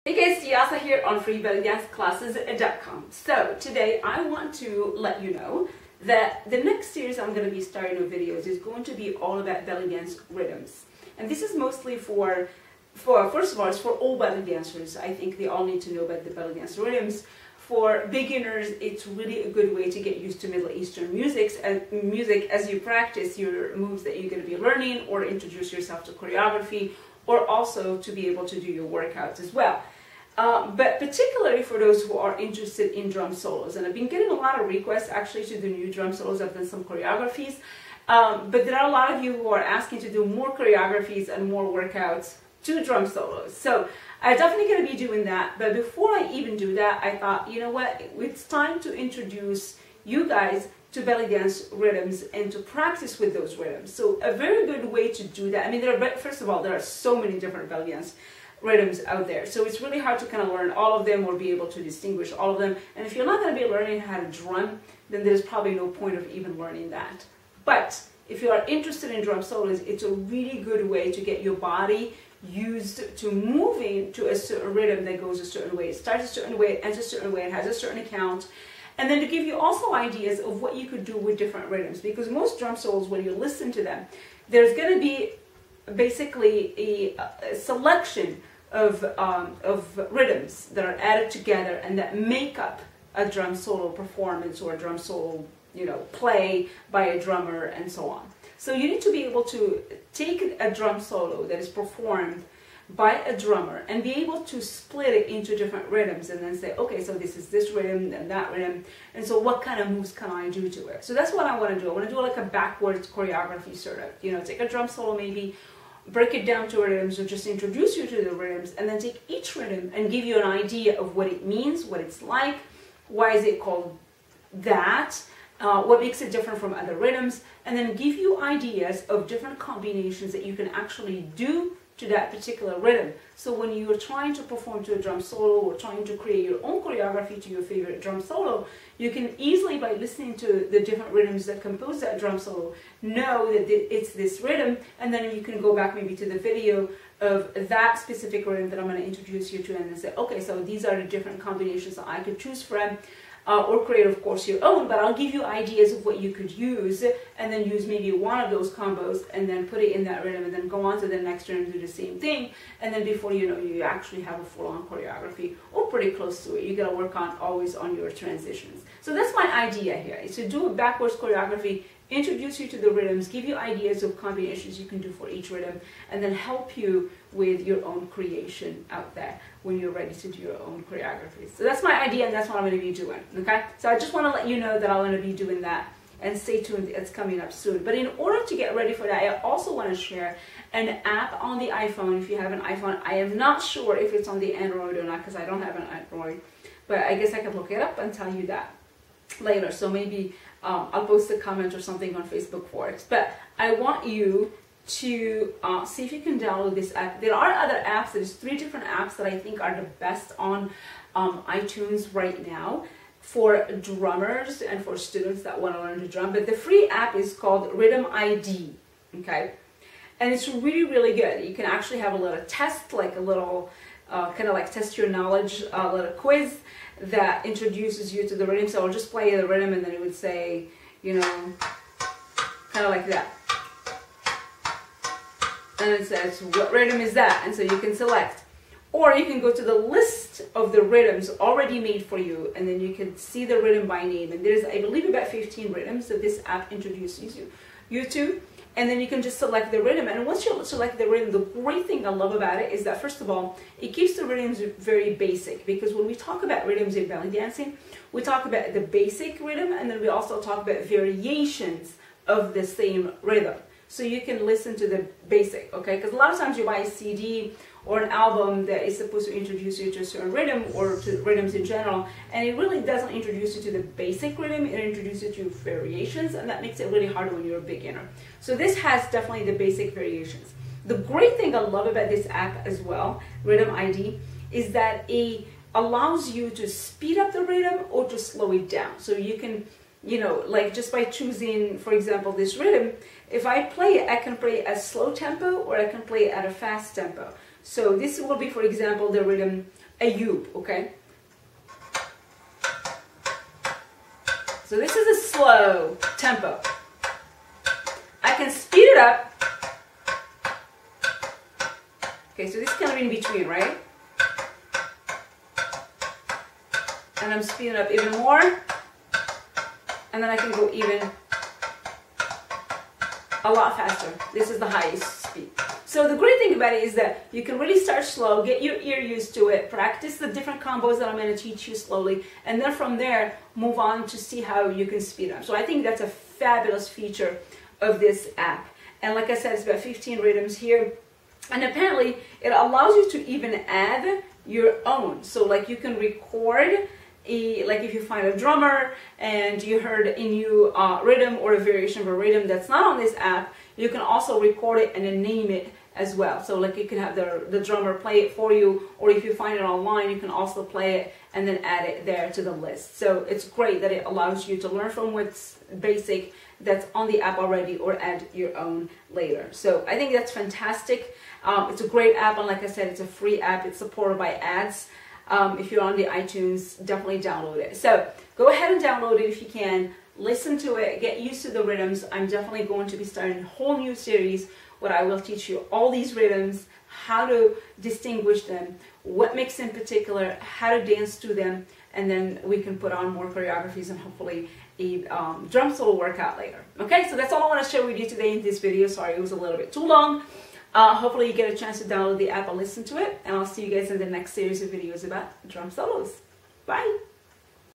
Hey guys, Yasa here on freebellydance.classes.com. So today I want to let you know that the next series I'm going to be starting with videos is going to be all about belly dance rhythms. And this is mostly for first of all, it's for all belly dancers. I think they all need to know about the belly dance rhythms. For beginners, it's really a good way to get used to Middle Eastern music as you practice your moves that you're going to be learning, or introduce yourself to choreography, or also to be able to do your workouts as well. But particularly for those who are interested in drum solos. And I've been getting a lot of requests actually to do new drum solos. I've done some choreographies. But there are a lot of you who are asking to do more choreographies and more workouts to drum solos. So I'm definitely going to be doing that. But before I even do that, I thought, you know what, it's time to introduce you guys to belly dance rhythms and to practice with those rhythms. So a very good way to do that, I mean, first of all, there are so many different belly dance rhythms out there. So it's really hard to kind of learn all of them or be able to distinguish all of them. And if you're not going to be learning how to drum, then there's probably no point of even learning that. But if you are interested in drum solos, it's a really good way to get your body used to moving to a certain rhythm that goes a certain way. It starts a certain way, it ends a certain way, it has a certain count. And then to give you also ideas of what you could do with different rhythms. Because most drum solos, when you listen to them, there's going to be basically a selection of rhythms that are added together and that make up a drum solo performance or a drum solo, play by a drummer and so on. So you need to be able to take a drum solo that is performed by a drummer and be able to split it into different rhythms and then say, okay, so this is this rhythm and that rhythm, and so what kind of moves can I do to it? So that's what I want to do. I want to do like a backwards choreography sort of, take a drum solo, maybe break it down to rhythms or just introduce you to the rhythms, and then take each rhythm and give you an idea of what it means, what it's like, why is it called that, what makes it different from other rhythms, and then give you ideas of different combinations that you can actually do to that particular rhythm. So when you're trying to perform to a drum solo or trying to create your own choreography to your favorite drum solo, you can easily, by listening to the different rhythms that compose that drum solo, know that it's this rhythm, and then you can go back maybe to the video of that specific rhythm that I'm going to introduce you to and then say, okay, so these are the different combinations that I could choose from. Or create, of course, your own, but I'll give you ideas of what you could use, and then use maybe one of those combos and then put it in that rhythm and then go on to the next rhythm and do the same thing, and then before you know, you actually have a full-on choreography or pretty close to it. You got to work on always on your transitions. So that's my idea here, is to do a backwards choreography, introduce you to the rhythms, give you ideas of combinations you can do for each rhythm, and then help you with your own creation out there when you're ready to do your own choreography. So that's my idea, and that's what I'm going to be doing, okay? So I just want to let you know that I'm going to be doing that, and stay tuned, it's coming up soon. But in order to get ready for that, I also want to share an app on the iPhone. If you have an iPhone, I am not sure if it's on the Android or not, because I don't have an Android, but I guess I can look it up and tell you that later. So maybe I'll post a comment or something on Facebook for it. But I want you to see if you can download this app. There are other apps. There's 3 different apps that I think are the best on iTunes right now for drummers and for students that want to learn to drum. But the free app is called Rhythm ID, okay? And it's really, really good. You can actually have a little test, like a little kind of like test your knowledge, a little quiz that introduces you to the rhythm. So I'll just play the rhythm and then it would say, kind of like that. And it says, what rhythm is that? And so you can select. Or you can go to the list of the rhythms already made for you, and then you can see the rhythm by name. And there's, I believe, about 15 rhythms that this app introduces you to. And then you can just select the rhythm. And once you select the rhythm, the great thing I love about it is that, first of all, it keeps the rhythms very basic. Because when we talk about rhythms in belly dancing, we talk about the basic rhythm, and then we also talk about variations of the same rhythm. So you can listen to the basic, okay? Because a lot of times you buy a CD or an album that is supposed to introduce you to a certain rhythm or to rhythms in general, and it really doesn't introduce you to the basic rhythm. It introduces you to variations, and that makes it really hard when you're a beginner. So this has definitely the basic variations. The great thing I love about this app as well, Rhythm ID, is that it allows you to speed up the rhythm or to slow it down. So you can, like just by choosing, for example, this rhythm, if I play it, I can play at a slow tempo or I can play it at a fast tempo. So this will be, for example, the rhythm a U, okay? So this is a slow tempo. I can speed it up. Okay, so this is kind of in between, right? And I'm speeding up even more. And then I can go even a lot faster. This is the highest speed. So the great thing about it is that you can really start slow, get your ear used to it, practice the different combos that I'm going to teach you slowly, and then from there move on to see how you can speed up. So I think that's a fabulous feature of this app. And like I said, it's about 15 rhythms here. And apparently it allows you to even add your own. So like you can record like if you find a drummer and you heard a new rhythm or a variation of a rhythm that's not on this app, you can also record it and then name it as well. So like you can have the drummer play it for you, or if you find it online, you can also play it and then add it there to the list. So it's great that it allows you to learn from what's basic that's on the app already or add your own later. So I think that's fantastic. It's a great app, and like I said, it's a free app. It's supported by ads. If you're on the iTunes, definitely download it. So go ahead and download it if you can. Listen to it, get used to the rhythms. I'm definitely going to be starting a whole new series where I will teach you all these rhythms, how to distinguish them, what mix in particular, how to dance to them, and then we can put on more choreographies and hopefully a drum solo workout later. Okay, so that's all I want to share with you today in this video. Sorry, it was a little bit too long. Hopefully you get a chance to download the app and listen to it, and I'll see you guys in the next series of videos about drum solos. Bye!